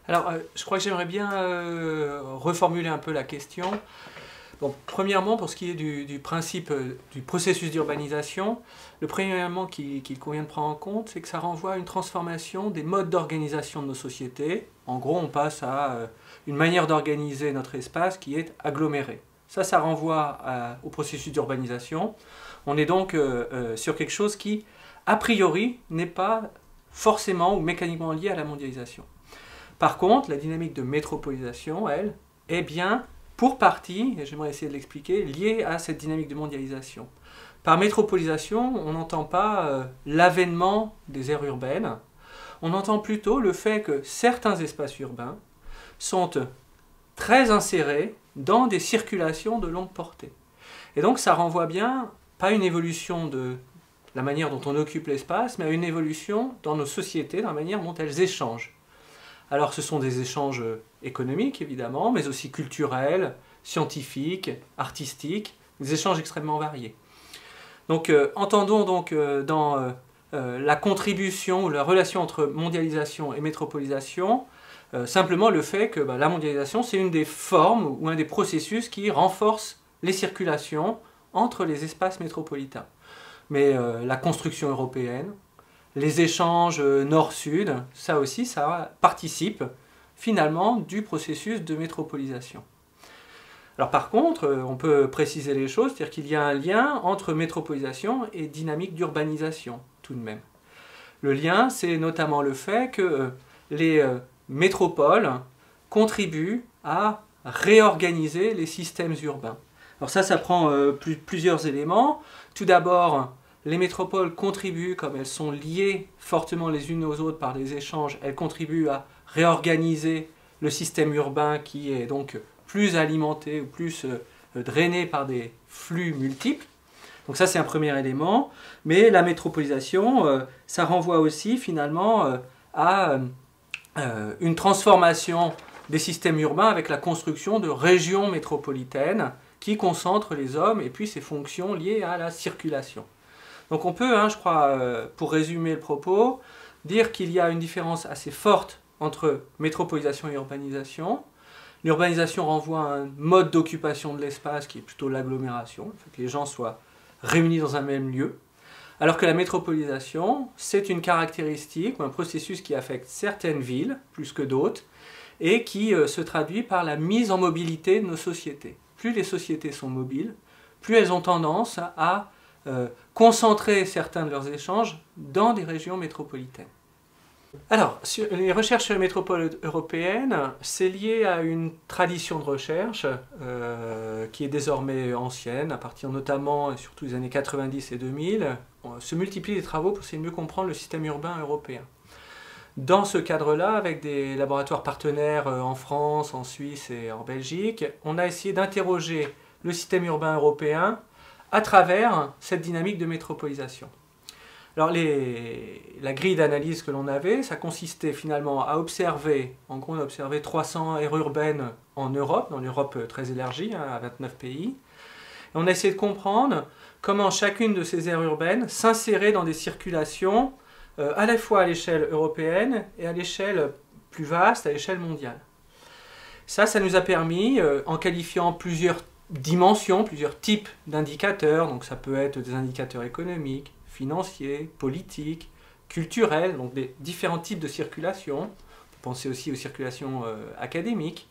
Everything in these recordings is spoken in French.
Alors, je crois que j'aimerais bien reformuler un peu la question. Bon, premièrement, pour ce qui est du principe du processus d'urbanisation, le premier élément qu'il convient de prendre en compte, c'est que ça renvoie à une transformation des modes d'organisation de nos sociétés. En gros, on passe à une manière d'organiser notre espace qui est aggloméré. Ça renvoie au processus d'urbanisation. On est donc sur quelque chose qui, a priori, n'est pas forcément ou mécaniquement lié à la mondialisation. Par contre, la dynamique de métropolisation, elle, est bien, pour partie, et j'aimerais essayer de l'expliquer, liée à cette dynamique de mondialisation. Par métropolisation, on n'entend pas l'avènement des aires urbaines, on entend plutôt le fait que certains espaces urbains sont très insérés dans des circulations de longue portée. Et donc ça renvoie bien, pas à une évolution de la manière dont on occupe l'espace, mais à une évolution dans nos sociétés, dans la manière dont elles échangent. Alors ce sont des échanges économiques évidemment, mais aussi culturels, scientifiques, artistiques, des échanges extrêmement variés. Donc entendons donc dans la contribution ou la relation entre mondialisation et métropolisation, simplement le fait que la mondialisation c'est une des formes ou un des processus qui renforce les circulations entre les espaces métropolitains. Mais la construction européenne, les échanges nord-sud, ça aussi, ça participe finalement du processus de métropolisation. Alors par contre, on peut préciser les choses, c'est-à-dire qu'il y a un lien entre métropolisation et dynamique d'urbanisation, tout de même. Le lien, c'est notamment le fait que les métropoles contribuent à réorganiser les systèmes urbains. Alors ça prend plusieurs éléments. Tout d'abord, les métropoles contribuent, comme elles sont liées fortement les unes aux autres par des échanges, elles contribuent à réorganiser le système urbain qui est donc plus alimenté ou plus drainé par des flux multiples. Donc ça c'est un premier élément, mais la métropolisation, ça renvoie aussi finalement à une transformation des systèmes urbains avec la construction de régions métropolitaines qui concentrent les hommes et puis ces fonctions liées à la circulation. Donc on peut, je crois, pour résumer le propos, dire qu'il y a une différence assez forte entre métropolisation et urbanisation. L'urbanisation renvoie à un mode d'occupation de l'espace qui est plutôt l'agglomération, le fait que les gens soient réunis dans un même lieu, alors que la métropolisation, c'est une caractéristique ou un processus qui affecte certaines villes plus que d'autres et qui se traduit par la mise en mobilité de nos sociétés. Plus les sociétés sont mobiles, plus elles ont tendance à concentrer certains de leurs échanges dans des régions métropolitaines. Alors, sur les recherches sur les métropoles européennes, c'est lié à une tradition de recherche qui est désormais ancienne, à partir notamment et surtout des années 90 et 2000, se multiplient les travaux pour essayer de mieux comprendre le système urbain européen. Dans ce cadre-là, avec des laboratoires partenaires en France, en Suisse et en Belgique, on a essayé d'interroger le système urbain européen à travers cette dynamique de métropolisation. Alors la grille d'analyse que l'on avait, ça consistait finalement à observer, en gros on a observé 300 aires urbaines en Europe, dans l'Europe très élargie, à 29 pays. Et on a essayé de comprendre comment chacune de ces aires urbaines s'insérait dans des circulations à la fois à l'échelle européenne et à l'échelle plus vaste, à l'échelle mondiale. Ça nous a permis, en qualifiant plusieurs dimensions, plusieurs types d'indicateurs, donc ça peut être des indicateurs économiques, financiers, politiques, culturels, donc des différents types de circulation, on peut penser aussi aux circulations académiques,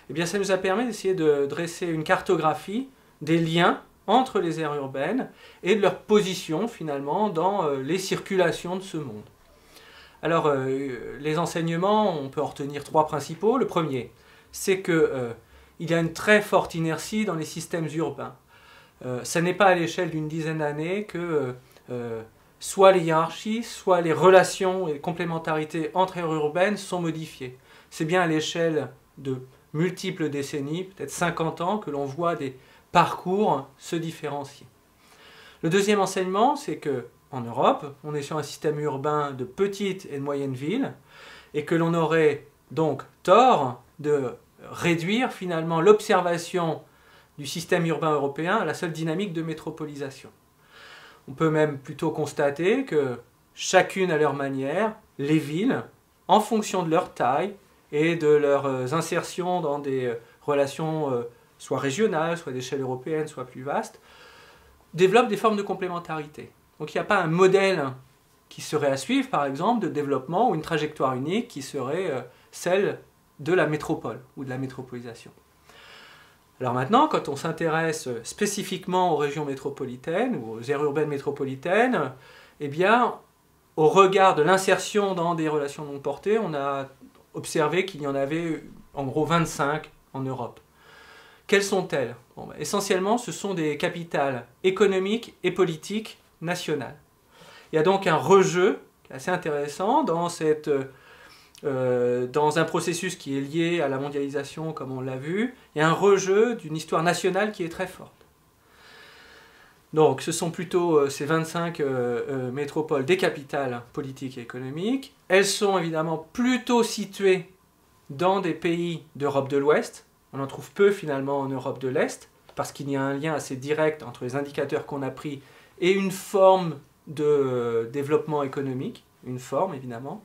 et bien ça nous a permis d'essayer de dresser une cartographie des liens entre les aires urbaines et de leur position finalement dans les circulations de ce monde. Alors les enseignements, on peut en retenir trois principaux. Le premier, c'est que il y a une très forte inertie dans les systèmes urbains. Ça n'est pas à l'échelle d'une dizaine d'années que soit les hiérarchies, soit les relations et les complémentarités entre aires urbaines sont modifiées. C'est bien à l'échelle de multiples décennies, peut-être 50 ans, que l'on voit des parcours se différencier. Le deuxième enseignement, c'est qu'en Europe, on est sur un système urbain de petites et de moyennes villes, et que l'on aurait donc tort de réduire finalement l'observation du système urbain européen à la seule dynamique de métropolisation. On peut même plutôt constater que chacune à leur manière, les villes, en fonction de leur taille, et de leurs insertions dans des relations soit régionales, soit d'échelle européenne, soit plus vastes, développent des formes de complémentarité. Donc il n'y a pas un modèle qui serait à suivre, par exemple, de développement ou une trajectoire unique qui serait celle de la métropole ou de la métropolisation. Alors maintenant, quand on s'intéresse spécifiquement aux régions métropolitaines ou aux aires urbaines métropolitaines, eh bien, au regard de l'insertion dans des relations non portées, on a observé qu'il y en avait en gros 25 en Europe. Quelles sont-elles? Bon, essentiellement, ce sont des capitales économiques et politiques nationales. Il y a donc un rejeu assez intéressant dans un processus qui est lié à la mondialisation, comme on l'a vu. Il y a un rejeu d'une histoire nationale qui est très forte. Donc, ce sont plutôt ces 25 métropoles des capitales politiques et économiques. Elles sont évidemment plutôt situées dans des pays d'Europe de l'Ouest. On en trouve peu finalement en Europe de l'Est, parce qu'il y a un lien assez direct entre les indicateurs qu'on a pris et une forme de développement économique, une forme évidemment.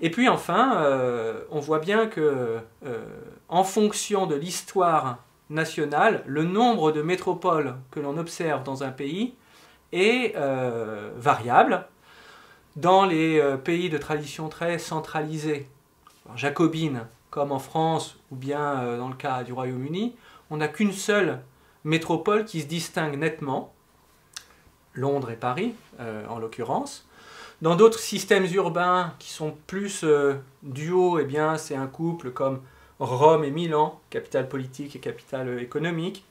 Et puis enfin, on voit bien que en fonction de l'histoire nationale, le nombre de métropoles que l'on observe dans un pays est variable. Dans les pays de tradition très centralisée, jacobine, comme en France ou bien dans le cas du Royaume-Uni, on n'a qu'une seule métropole qui se distingue nettement, Londres et Paris en l'occurrence. Dans d'autres systèmes urbains qui sont plus duaux, eh bien c'est un couple comme Rome et Milan, capitale politique et capitale économique,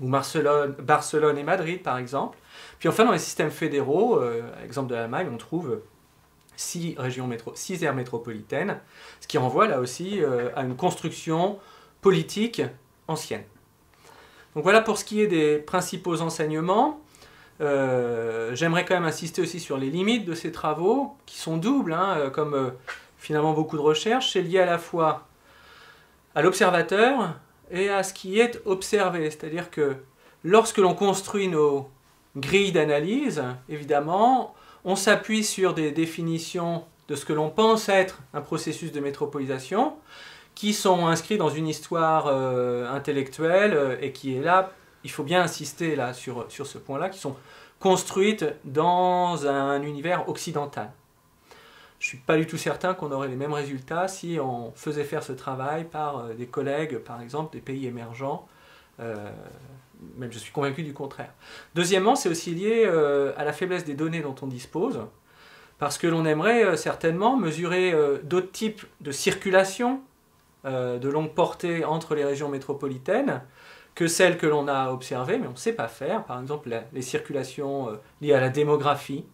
ou Barcelone et Madrid par exemple. Puis enfin dans les systèmes fédéraux, à l'exemple de l'Allemagne, on trouve 6 aires métropolitaines, ce qui renvoie là aussi à une construction politique ancienne. Donc voilà pour ce qui est des principaux enseignements. J'aimerais quand même insister aussi sur les limites de ces travaux, qui sont doubles, comme finalement beaucoup de recherches. C'est lié à la fois à l'observateur et à ce qui est observé. C'est-à-dire que lorsque l'on construit nos grilles d'analyse, évidemment, on s'appuie sur des définitions de ce que l'on pense être un processus de métropolisation, qui sont inscrits dans une histoire intellectuelle et qui est là, il faut bien insister là sur ce point-là, qui sont construites dans un univers occidental. Je ne suis pas du tout certain qu'on aurait les mêmes résultats si on faisait faire ce travail par des collègues, par exemple, des pays émergents. Même je suis convaincu du contraire. Deuxièmement, c'est aussi lié à la faiblesse des données dont on dispose, parce que l'on aimerait certainement mesurer d'autres types de circulation de longue portée entre les régions métropolitaines que celles que l'on a observées, mais on ne sait pas faire. Par exemple, les circulations liées à la démographie,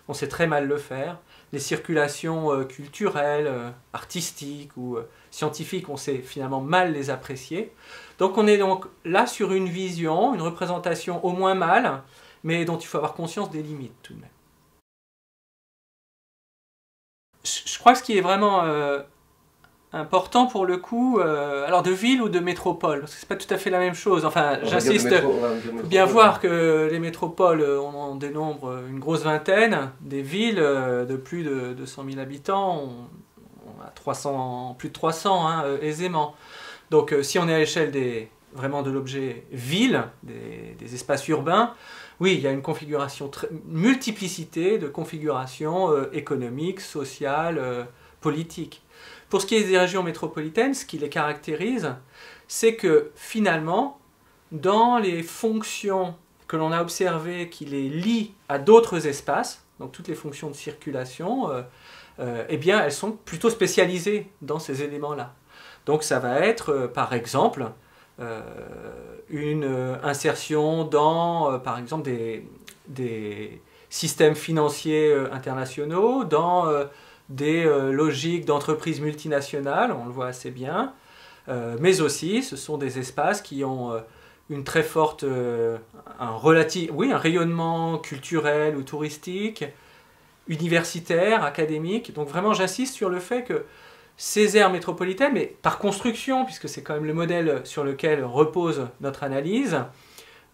on sait très mal le faire. Les circulations culturelles, artistiques ou scientifiques, on sait finalement mal les apprécier. Donc on est donc là sur une vision, une représentation au moins mal, mais dont il faut avoir conscience des limites tout de même. Je crois que ce qui est vraiment important pour le coup, alors de ville ou de métropole, parce que c'est pas tout à fait la même chose. Enfin, j'insiste, il faut bien voir que les métropoles, on en dénombre une grosse vingtaine, des villes de plus de 200 000 habitants, on a plus de 300 aisément. Donc si on est à l'échelle vraiment de l'objet ville, des espaces urbains, oui, il y a une configuration, multiplicité de configurations économiques, sociales, politiques. Pour ce qui est des régions métropolitaines, ce qui les caractérise, c'est que finalement, dans les fonctions que l'on a observées qui les lient à d'autres espaces, donc toutes les fonctions de circulation, eh bien, elles sont plutôt spécialisées dans ces éléments-là. Donc ça va être, par exemple, une insertion dans, par exemple, des systèmes financiers internationaux, dans des logiques d'entreprises multinationales, on le voit assez bien, mais aussi ce sont des espaces qui ont une très forte, un rayonnement culturel ou touristique, universitaire, académique. Donc vraiment j'insiste sur le fait que ces aires métropolitaines, mais par construction, puisque c'est quand même le modèle sur lequel repose notre analyse,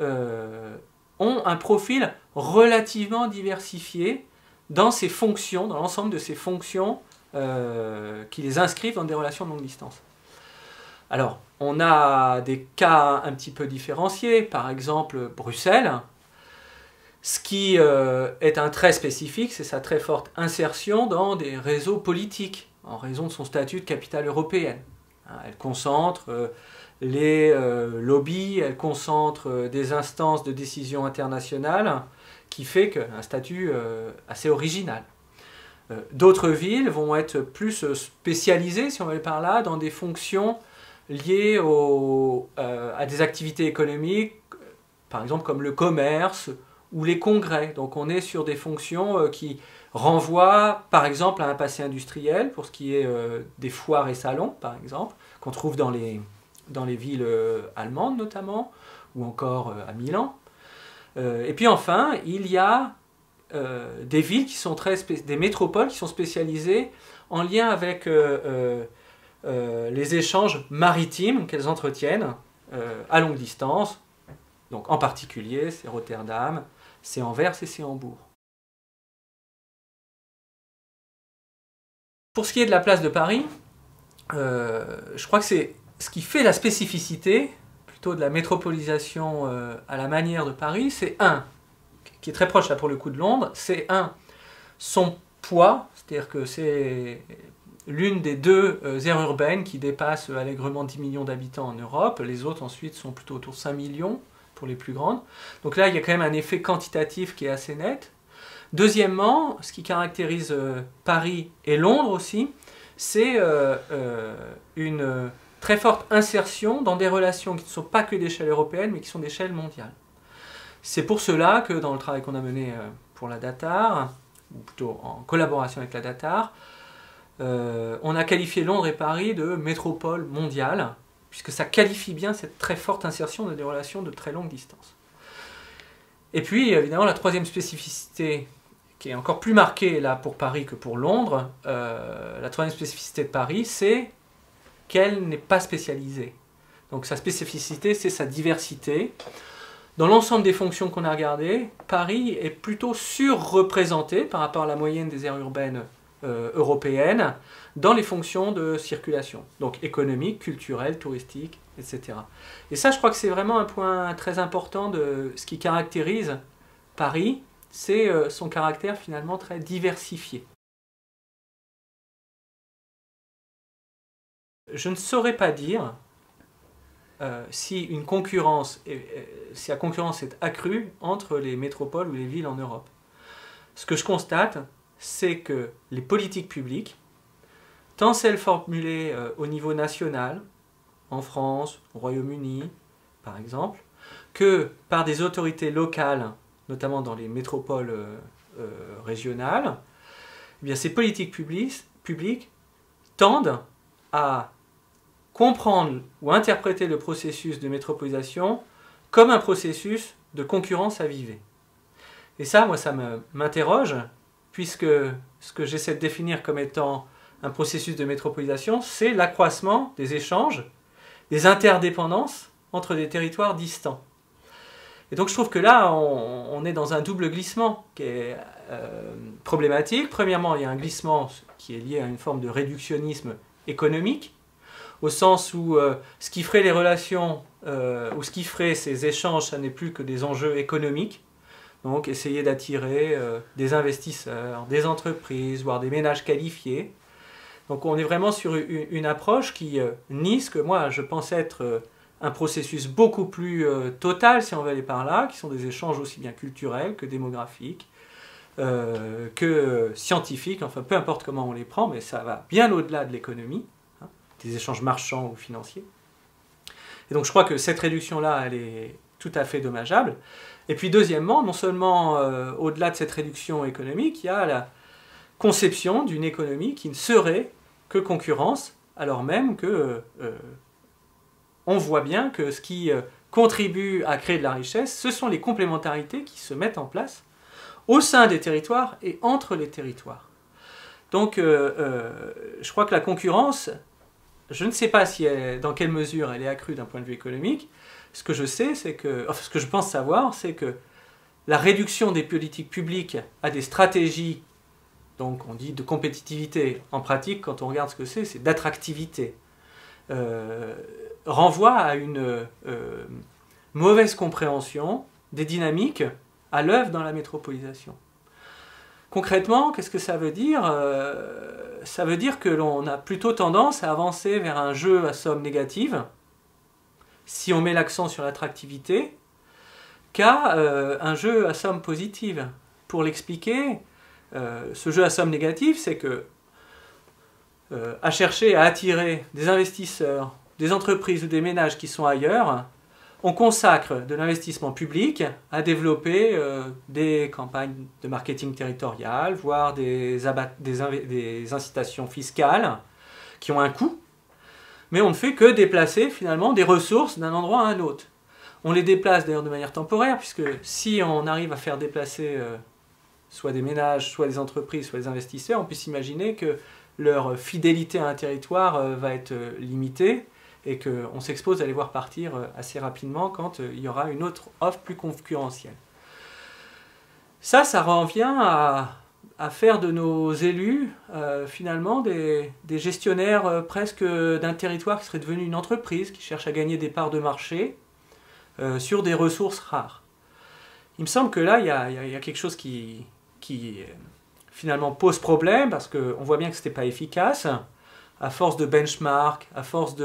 ont un profil relativement diversifié dans ses fonctions, dans l'ensemble de ses fonctions qui les inscrivent dans des relations de longue distance. Alors, on a des cas un petit peu différenciés, par exemple Bruxelles. Ce qui est un trait spécifique, c'est sa très forte insertion dans des réseaux politiques, en raison de son statut de capitale européenne. Elle concentre les lobbies, elle concentre des instances de décision internationale, qui fait qu'un statut assez original. D'autres villes vont être plus spécialisées, si on veut aller par là, dans des fonctions liées à des activités économiques, par exemple comme le commerce ou les congrès. Donc on est sur des fonctions qui renvoient par exemple à un passé industriel, pour ce qui est des foires et salons par exemple, qu'on trouve dans les villes allemandes notamment, ou encore à Milan. Et puis enfin, il y a des villes qui sont des métropoles qui sont spécialisées en lien avec les échanges maritimes qu'elles entretiennent à longue distance. Donc en particulier, c'est Rotterdam, c'est Anvers et c'est Hambourg. Pour ce qui est de la place de Paris, je crois que c'est ce qui fait la spécificité plutôt de la métropolisation à la manière de Paris, c'est qui est très proche là pour le coup de Londres, c'est son poids, c'est-à-dire que c'est l'une des deux aires urbaines qui dépasse allègrement 10 millions d'habitants en Europe. Les autres ensuite sont plutôt autour de 5 millions pour les plus grandes. Donc là il y a quand même un effet quantitatif qui est assez net. Deuxièmement, ce qui caractérise Paris et Londres aussi, c'est une très forte insertion dans des relations qui ne sont pas que d'échelle européenne, mais qui sont d'échelle mondiale. C'est pour cela que dans le travail qu'on a mené pour la DATAR, ou plutôt en collaboration avec la DATAR, on a qualifié Londres et Paris de métropole mondiale, puisque ça qualifie bien cette très forte insertion dans des relations de très longue distance. Et puis, évidemment, la troisième spécificité, qui est encore plus marquée là pour Paris que pour Londres, la troisième spécificité de Paris, c'est qu'elle n'est pas spécialisée. Donc sa spécificité, c'est sa diversité. Dans l'ensemble des fonctions qu'on a regardées, Paris est plutôt surreprésenté par rapport à la moyenne des aires urbaines européennes dans les fonctions de circulation, donc économique, culturelle, touristique, etc. Et ça, je crois que c'est vraiment un point très important de ce qui caractérise Paris, c'est son caractère finalement très diversifié. Je ne saurais pas dire si la concurrence est accrue entre les métropoles ou les villes en Europe. Ce que je constate, c'est que les politiques publiques, tant celles formulées au niveau national, en France, au Royaume-Uni, par exemple, que par des autorités locales, notamment dans les métropoles régionales, eh bien, ces politiques publiques tendent à comprendre ou interpréter le processus de métropolisation comme un processus de concurrence avivée. Et ça, moi, ça m'interroge, puisque ce que j'essaie de définir comme étant un processus de métropolisation, c'est l'accroissement des échanges, des interdépendances entre des territoires distants. Et donc je trouve que là, on est dans un double glissement qui est problématique. Premièrement, il y a un glissement qui est lié à une forme de réductionnisme économique, au sens où ce qui ferait les relations, ou ce qui ferait ces échanges, ça n'est plus que des enjeux économiques. Donc essayer d'attirer des investisseurs, des entreprises, voire des ménages qualifiés. Donc on est vraiment sur une approche qui nie ce que moi je pense être un processus beaucoup plus total, si on veut aller par là, qui sont des échanges aussi bien culturels que démographiques, que scientifiques, enfin peu importe comment on les prend, mais ça va bien au-delà de l'économie, hein, des échanges marchands ou financiers. Et donc je crois que cette réduction-là, elle est tout à fait dommageable. Et puis deuxièmement, non seulement au-delà de cette réduction économique, il y a la conception d'une économie qui ne serait que concurrence, alors même que on voit bien que ce qui contribue à créer de la richesse, ce sont les complémentarités qui se mettent en place au sein des territoires et entre les territoires. Donc je crois que la concurrence, je ne sais pas dans quelle mesure elle est accrue d'un point de vue économique. Ce que je sais, c'est que, enfin, ce que je pense savoir, c'est que la réduction des politiques publiques à des stratégies Donc on dit de compétitivité. En pratique, quand on regarde ce que c'est d'attractivité. Renvoie à une mauvaise compréhension des dynamiques à l'œuvre dans la métropolisation. Concrètement, qu'est-ce que ça veut dire? Ça veut dire que l'on a plutôt tendance à avancer vers un jeu à somme négative, si on met l'accent sur l'attractivité, qu'à un jeu à somme positive. Pour l'expliquer, ce jeu à somme négative, c'est que à chercher à attirer des investisseurs, des entreprises ou des ménages qui sont ailleurs, on consacre de l'investissement public à développer des campagnes de marketing territorial, voire des incitations fiscales qui ont un coût, mais on ne fait que déplacer finalement des ressources d'un endroit à un autre. On les déplace d'ailleurs de manière temporaire, puisque si on arrive à faire déplacer soit des ménages, soit des entreprises, soit des investisseurs, on peut s'imaginer que leur fidélité à un territoire va être limitée et qu'on s'expose à les voir partir assez rapidement quand il y aura une autre offre plus concurrentielle. Ça revient à faire de nos élus finalement des gestionnaires presque d'un territoire qui serait devenu une entreprise, qui cherche à gagner des parts de marché sur des ressources rares. Il me semble que là, il y a quelque chose qui finalement pose problème, parce qu'on voit bien que ce n'était pas efficace, à force de benchmark, à force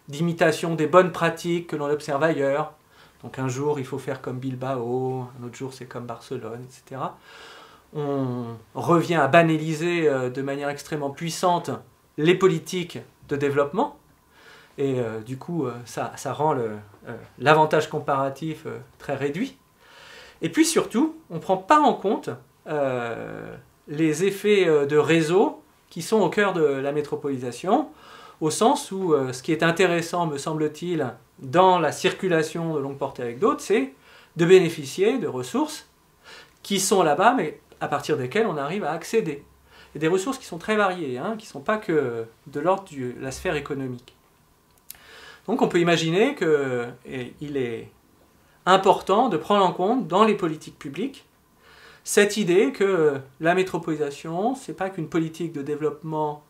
d'imitation des bonnes pratiques que l'on observe ailleurs. Donc un jour, il faut faire comme Bilbao, un autre jour, c'est comme Barcelone, etc. On revient à banaliser de manière extrêmement puissante les politiques de développement, et du coup, ça rend l'avantage comparatif très réduit. Et puis surtout, on ne prend pas en compte les effets de réseau qui sont au cœur de la métropolisation, au sens où ce qui est intéressant, me semble-t-il, dans la circulation de longue portée avec d'autres, c'est de bénéficier de ressources qui sont là-bas, mais à partir desquelles on arrive à accéder. Et des ressources qui sont très variées, qui ne sont pas que de l'ordre de la sphère économique. Donc on peut imaginer qu'il est important de prendre en compte dans les politiques publiques cette idée que la métropolisation, ce n'est pas qu'une politique de développement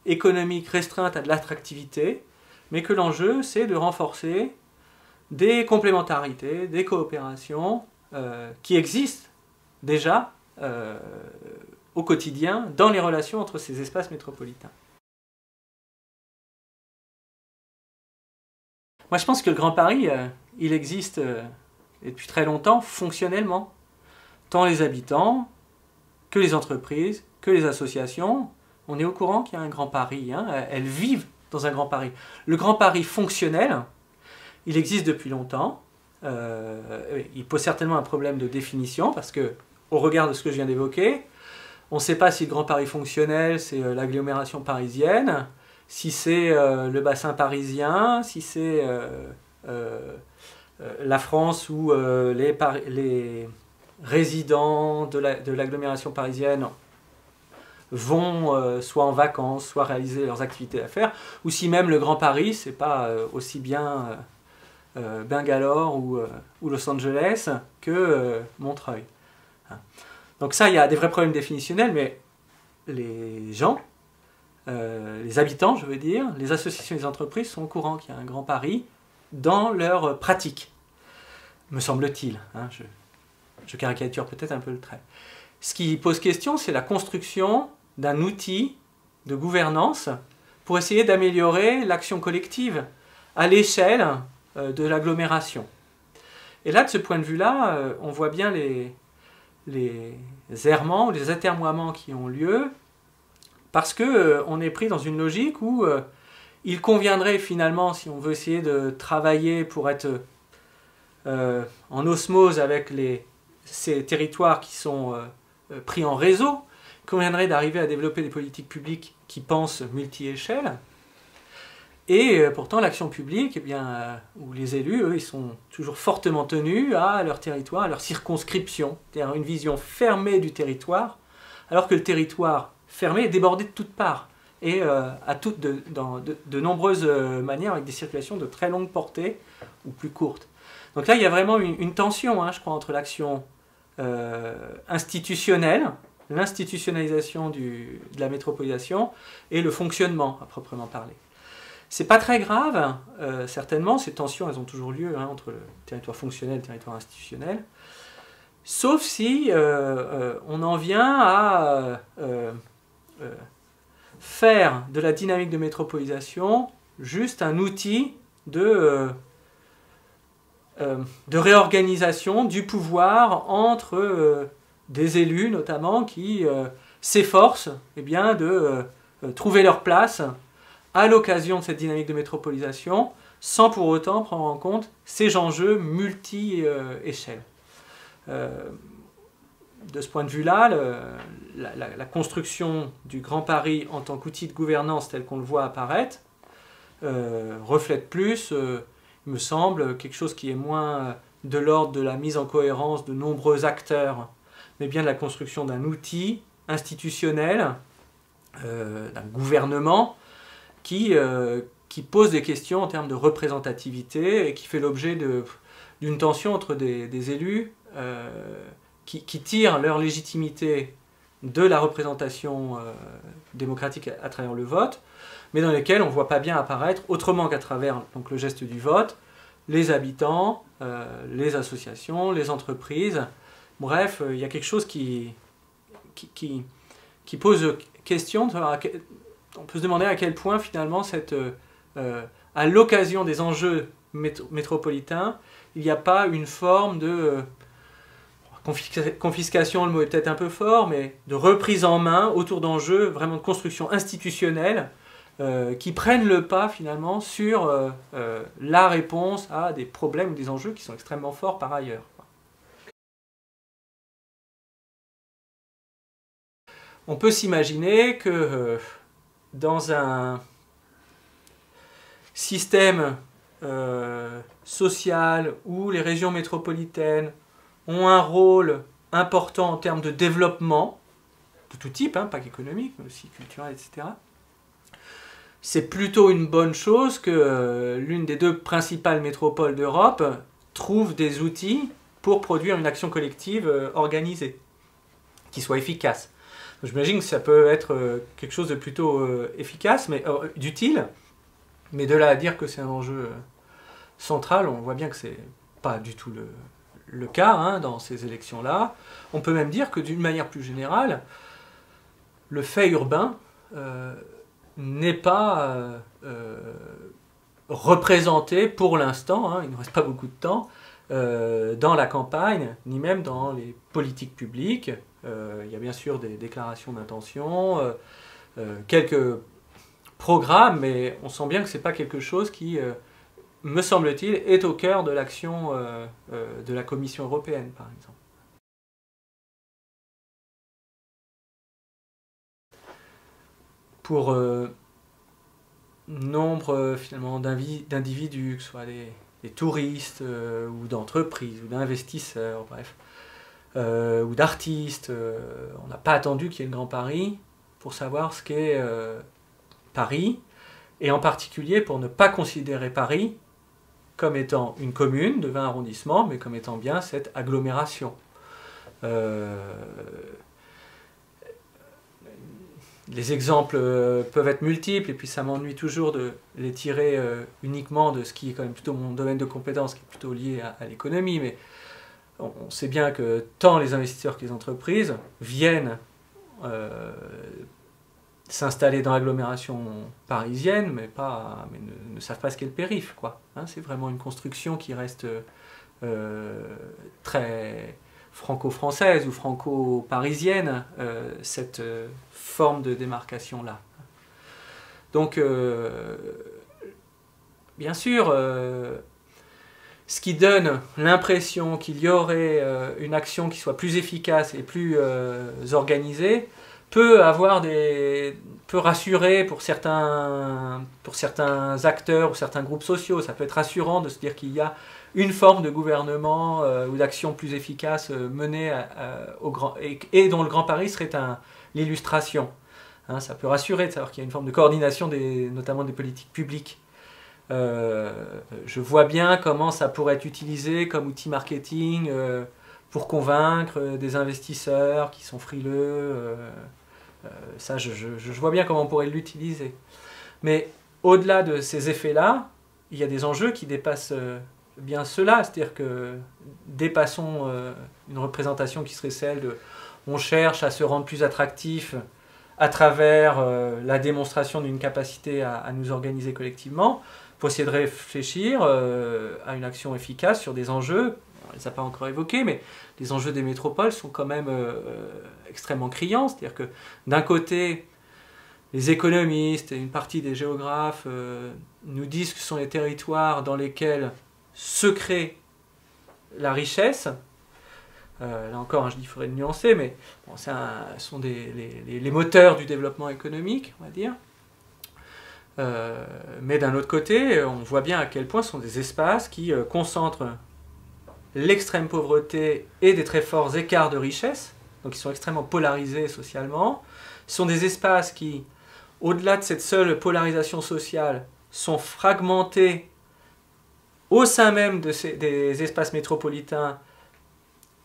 économique restreinte à de l'attractivité, mais que l'enjeu, c'est de renforcer des complémentarités, des coopérations qui existent déjà au quotidien dans les relations entre ces espaces métropolitains. Moi, je pense que le Grand Paris, il existe depuis très longtemps fonctionnellement. Tant les habitants, que les entreprises, que les associations, on est au courant qu'il y a un Grand Paris. Elles vivent dans un Grand Paris. Le Grand Paris fonctionnel, il existe depuis longtemps. Il pose certainement un problème de définition, parce que, au regard de ce que je viens d'évoquer, on ne sait pas si le Grand Paris fonctionnel, c'est l'agglomération parisienne, si c'est le bassin parisien, si c'est la France où les résidents de l'agglomération parisienne vont soit en vacances, soit réaliser leurs activités d'affaires, ou si même le Grand Paris, c'est pas aussi bien Bangalore ou Los Angeles que Montreuil. Donc ça, il y a des vrais problèmes définitionnels, mais les gens, les habitants, je veux dire, les associations et les entreprises sont au courant qu'il y a un Grand Paris dans leur pratique, me semble-t-il. Je caricature peut-être un peu le trait. Ce qui pose question, c'est la construction d'un outil de gouvernance pour essayer d'améliorer l'action collective à l'échelle de l'agglomération. Et là, de ce point de vue-là, on voit bien les errements, les atermoiements qui ont lieu, parce qu'on est pris dans une logique où il conviendrait finalement, si on veut essayer de travailler pour être en osmose avec ces territoires qui sont pris en réseau, il conviendrait d'arriver à développer des politiques publiques qui pensent multi-échelle. Et pourtant, l'action publique, ou les élus, eux, ils sont toujours fortement tenus à leur territoire, à leur circonscription, c'est-à-dire une vision fermée du territoire, alors que le territoire fermé est débordé de toutes parts, et dans de nombreuses manières, avec des circulations de très longue portée ou plus courtes. Donc là, il y a vraiment une tension, je crois, entre l'action institutionnelle, l'institutionnalisation de la métropolisation et le fonctionnement à proprement parler. C'est pas très grave, certainement, ces tensions elles ont toujours lieu hein, entre le territoire fonctionnel et le territoire institutionnel, sauf si on en vient à faire de la dynamique de métropolisation juste un outil de réorganisation du pouvoir entre des élus notamment qui s'efforcent eh bien, de trouver leur place à l'occasion de cette dynamique de métropolisation sans pour autant prendre en compte ces enjeux multi-échelles. De ce point de vue-là, la construction du Grand Paris en tant qu'outil de gouvernance tel qu'on le voit apparaître reflète plus, il me semble, quelque chose qui est moins de l'ordre de la mise en cohérence de nombreux acteurs, mais bien de la construction d'un outil institutionnel, d'un gouvernement qui pose des questions en termes de représentativité et qui fait l'objet d'une tension entre des élus qui tirent leur légitimité de la représentation démocratique à travers le vote, mais dans lesquels on ne voit pas bien apparaître, autrement qu'à travers donc, le geste du vote, les habitants, les associations, les entreprises. Bref, il y a quelque chose qui pose question. On peut se demander à quel point finalement, à l'occasion des enjeux métropolitains, il n'y a pas une forme de confiscation, le mot est peut-être un peu fort, mais de reprise en main autour d'enjeux vraiment de construction institutionnelle qui prennent le pas finalement sur la réponse à des problèmes ou des enjeux qui sont extrêmement forts par ailleurs. On peut s'imaginer que dans un système social où les régions métropolitaines ont un rôle important en termes de développement, de tout type, hein, pas qu'économique, mais aussi culturel, etc., c'est plutôt une bonne chose que l'une des deux principales métropoles d'Europe trouve des outils pour produire une action collective organisée, qui soit efficace. J'imagine que ça peut être quelque chose de plutôt efficace, mais d'utile, mais de là à dire que c'est un enjeu central, on voit bien que c'est pas du tout le cas hein, dans ces élections-là. On peut même dire que d'une manière plus générale, le fait urbain n'est pas représenté pour l'instant, hein, il ne reste pas beaucoup de temps, dans la campagne, ni même dans les politiques publiques. Il y a bien sûr des déclarations d'intention, quelques programmes, mais on sent bien que ce n'est pas quelque chose qui, me semble-t-il, est au cœur de l'action de la Commission européenne, par exemple. Pour nombre finalement d'individus, que ce soit des touristes ou d'entreprises ou d'investisseurs, bref, ou d'artistes, on n'a pas attendu qu'il y ait le Grand Paris pour savoir ce qu'est Paris, et en particulier pour ne pas considérer Paris comme étant une commune de 20 arrondissements, mais comme étant bien cette agglomération. Les exemples peuvent être multiples, et puis ça m'ennuie toujours de les tirer uniquement de ce qui est quand même plutôt mon domaine de compétence, qui est plutôt lié à l'économie, mais on sait bien que tant les investisseurs que les entreprises viennent s'installer dans l'agglomération parisienne, mais ne savent pas ce qu'est le périph', quoi. Hein, c'est vraiment une construction qui reste très franco-française ou franco-parisienne, cette forme de démarcation-là. Donc, bien sûr, ce qui donne l'impression qu'il y aurait une action qui soit plus efficace et plus organisée peut rassurer pour certains acteurs ou certains groupes sociaux. Ça peut être rassurant de se dire qu'il y a une forme de gouvernement ou d'action plus efficace menée et dont le Grand Paris serait l'illustration. Hein, ça peut rassurer de savoir qu'il y a une forme de coordination notamment des politiques publiques. Je vois bien comment ça pourrait être utilisé comme outil marketing pour convaincre des investisseurs qui sont frileux. Ça, je vois bien comment on pourrait l'utiliser. Mais au-delà de ces effets-là, il y a des enjeux qui dépassent bien cela. C'est-à-dire que dépassons une représentation qui serait celle de on cherche à se rendre plus attractif à travers la démonstration d'une capacité à nous organiser collectivement, pour essayer de réfléchir à une action efficace sur des enjeux. On ne les a pas encore évoqués, mais les enjeux des métropoles sont quand même extrêmement criants. C'est-à-dire que d'un côté, les économistes et une partie des géographes nous disent que ce sont les territoires dans lesquels se crée la richesse. Là encore, je dis qu'il faudrait le nuancer, mais bon, ce sont les moteurs du développement économique, on va dire. Mais d'un autre côté, on voit bien à quel point ce sont des espaces qui concentrent l'extrême pauvreté et des très forts écarts de richesse, donc ils sont extrêmement polarisés socialement. Ce sont des espaces qui, au-delà de cette seule polarisation sociale, sont fragmentés au sein même des espaces métropolitains,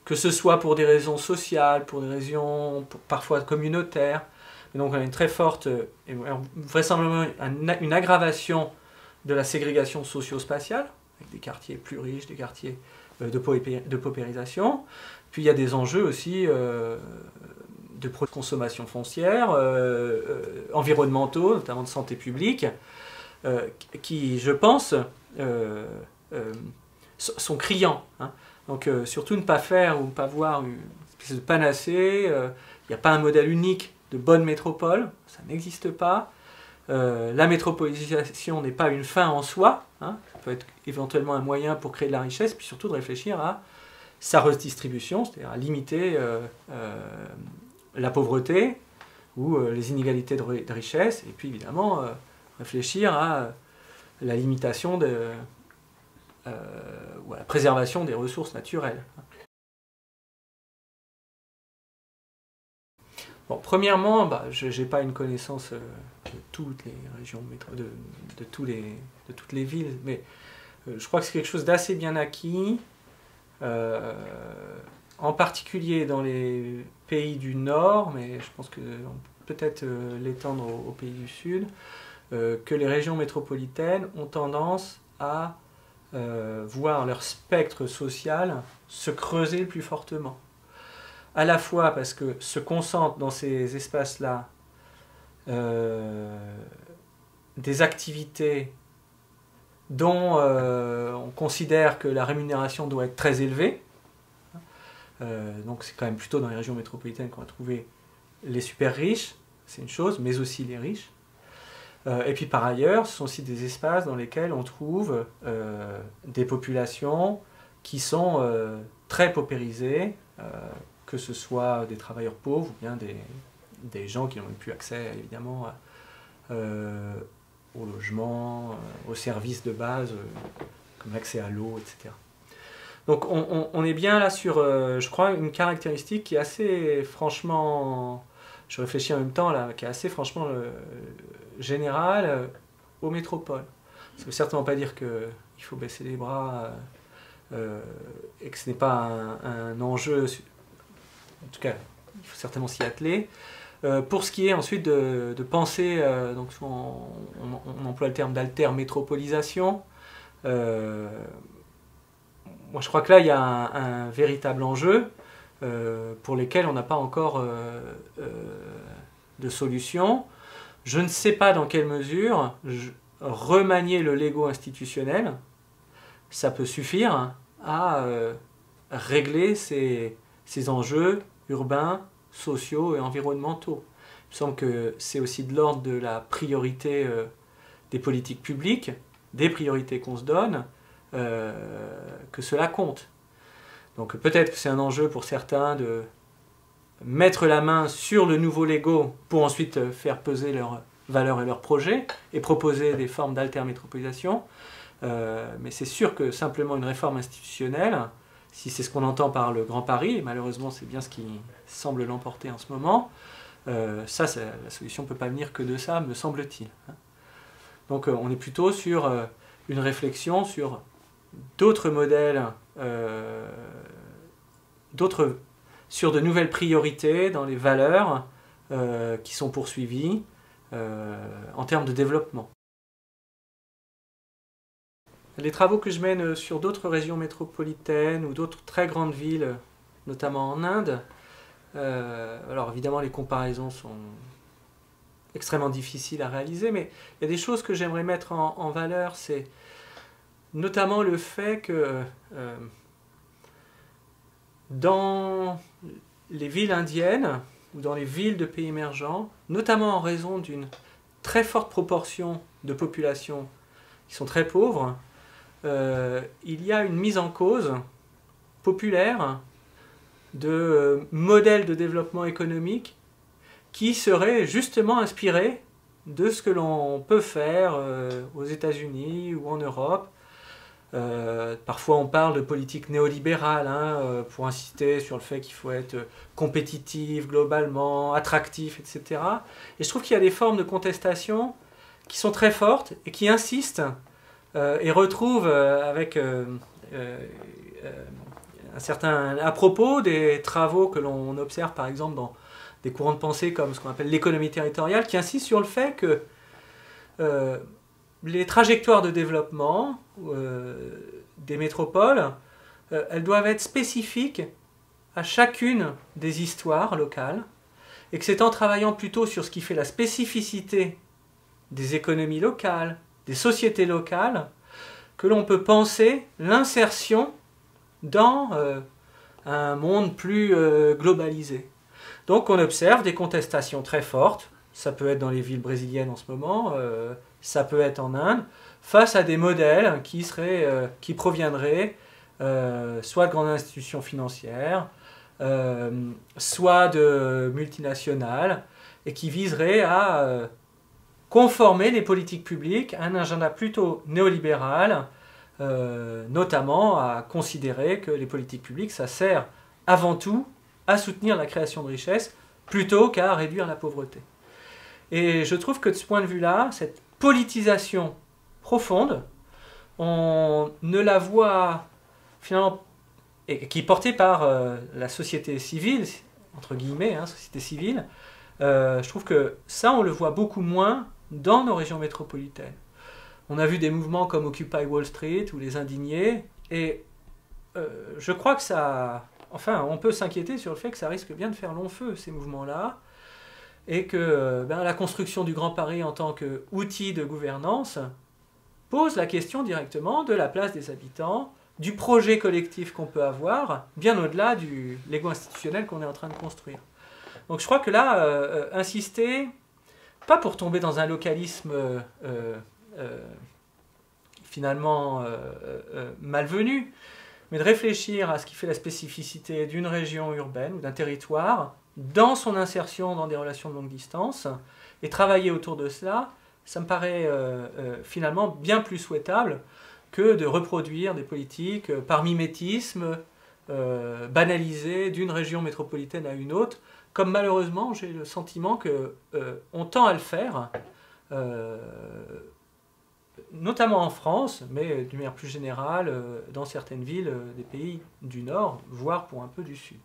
que ce soit pour des raisons sociales, pour des raisons parfois communautaires. Et donc on a une très forte, vraisemblablement une aggravation de la ségrégation socio-spatiale, avec des quartiers plus riches, des quartiers de paupérisation. Puis il y a des enjeux aussi de consommation foncière, environnementaux, notamment de santé publique, qui, je pense, sont criants. Hein. Donc surtout ne pas faire ou ne pas voir une espèce de panacée. Il n'y a pas un modèle unique de bonne métropole, ça n'existe pas. La métropolisation n'est pas une fin en soi, hein. Ça peut être éventuellement un moyen pour créer de la richesse, puis surtout de réfléchir à sa redistribution, c'est-à-dire à limiter la pauvreté ou les inégalités de richesse, et puis évidemment réfléchir à la limitation ou à la préservation des ressources naturelles. Bon, premièrement, je n'ai pas une connaissance de toutes les régions, de toutes les villes, mais je crois que c'est quelque chose d'assez bien acquis, en particulier dans les pays du Nord, mais je pense qu'on peut peut-être l'étendre aux pays du Sud, que les régions métropolitaines ont tendance à voir leur spectre social se creuser le plus fortement. À la fois parce que se concentrent dans ces espaces-là des activités dont on considère que la rémunération doit être très élevée. Donc c'est quand même plutôt dans les régions métropolitaines qu'on va trouver les super riches, c'est une chose, mais aussi les riches. Et puis par ailleurs, ce sont aussi des espaces dans lesquels on trouve des populations qui sont très paupérisées, que ce soit des travailleurs pauvres ou bien des gens qui n'ont plus accès évidemment au logement, aux services de base, comme l'accès à l'eau, etc. Donc on est bien là sur, je crois, une caractéristique qui est assez franchement, je réfléchis en même temps là, qui est assez franchement générale aux métropoles. Ça ne veut certainement pas dire qu'il faut baisser les bras et que ce n'est pas un enjeu. En tout cas, il faut certainement s'y atteler. Pour ce qui est ensuite de penser, donc on emploie le terme d'alter-métropolisation. Moi, je crois que là, il y a un véritable enjeu pour lesquels on n'a pas encore de solution. Je ne sais pas dans quelle mesure remanier le Lego institutionnel, ça peut suffire à régler ces enjeux urbains, sociaux et environnementaux. Il me semble que c'est aussi de l'ordre de la priorité des politiques publiques, des priorités qu'on se donne, que cela compte. Donc peut-être que c'est un enjeu pour certains de mettre la main sur le nouveau Lego pour ensuite faire peser leurs valeurs et leurs projets et proposer des formes d'alter-métropolisation. Mais c'est sûr que simplement une réforme institutionnelle, si c'est ce qu'on entend par le Grand Paris, et malheureusement c'est bien ce qui semble l'emporter en ce moment, la solution ne peut pas venir que de ça, me semble-t-il. Donc on est plutôt sur une réflexion sur d'autres modèles sur de nouvelles priorités dans les valeurs qui sont poursuivies en termes de développement. Les travaux que je mène sur d'autres régions métropolitaines ou d'autres très grandes villes, notamment en Inde, alors évidemment les comparaisons sont extrêmement difficiles à réaliser, mais il y a des choses que j'aimerais mettre en valeur, c'est notamment le fait que dans les villes indiennes ou dans les villes de pays émergents, notamment en raison d'une très forte proportion de populations qui sont très pauvres, il y a une mise en cause populaire de modèles de développement économique qui seraient justement inspirés de ce que l'on peut faire aux États-Unis ou en Europe. Parfois on parle de politique néolibérale pour insister sur le fait qu'il faut être compétitif globalement, attractif, etc. Et je trouve qu'il y a des formes de contestation qui sont très fortes et qui insistent et retrouvent avec un certain à propos des travaux que l'on observe par exemple dans des courants de pensée comme ce qu'on appelle l'économie territoriale, qui insistent sur le fait que les trajectoires de développement des métropoles, elles doivent être spécifiques à chacune des histoires locales, et que c'est en travaillant plutôt sur ce qui fait la spécificité des économies locales, des sociétés locales, que l'on peut penser l'insertion dans un monde plus globalisé. Donc on observe des contestations très fortes, ça peut être dans les villes brésiliennes en ce moment, ça peut être en Inde, face à des modèles qui proviendraient soit de grandes institutions financières, soit de multinationales, et qui viseraient à conformer les politiques publiques à un agenda plutôt néolibéral, notamment à considérer que les politiques publiques, ça sert avant tout à soutenir la création de richesses plutôt qu'à réduire la pauvreté. Et je trouve que de ce point de vue-là, cette politisation profonde, on ne la voit finalement, et qui est portée par la société civile, entre guillemets, société civile, je trouve que ça, on le voit beaucoup moins dans nos régions métropolitaines. On a vu des mouvements comme Occupy Wall Street ou les Indignés, et je crois que ça... Enfin, on peut s'inquiéter sur le fait que ça risque bien de faire long feu, ces mouvements-là, et que la construction du Grand Paris en tant qu'outil de gouvernance pose la question directement de la place des habitants, du projet collectif qu'on peut avoir, bien au-delà du Lego institutionnel qu'on est en train de construire. Donc je crois que là, insister, pas pour tomber dans un localisme finalement malvenu, mais de réfléchir à ce qui fait la spécificité d'une région urbaine ou d'un territoire, dans son insertion dans des relations de longue distance, et travailler autour de cela, ça me paraît finalement bien plus souhaitable que de reproduire des politiques par mimétisme, banalisées d'une région métropolitaine à une autre, comme malheureusement j'ai le sentiment qu'on tend à le faire, notamment en France, mais d'une manière plus générale dans certaines villes des pays du Nord, voire pour un peu du Sud.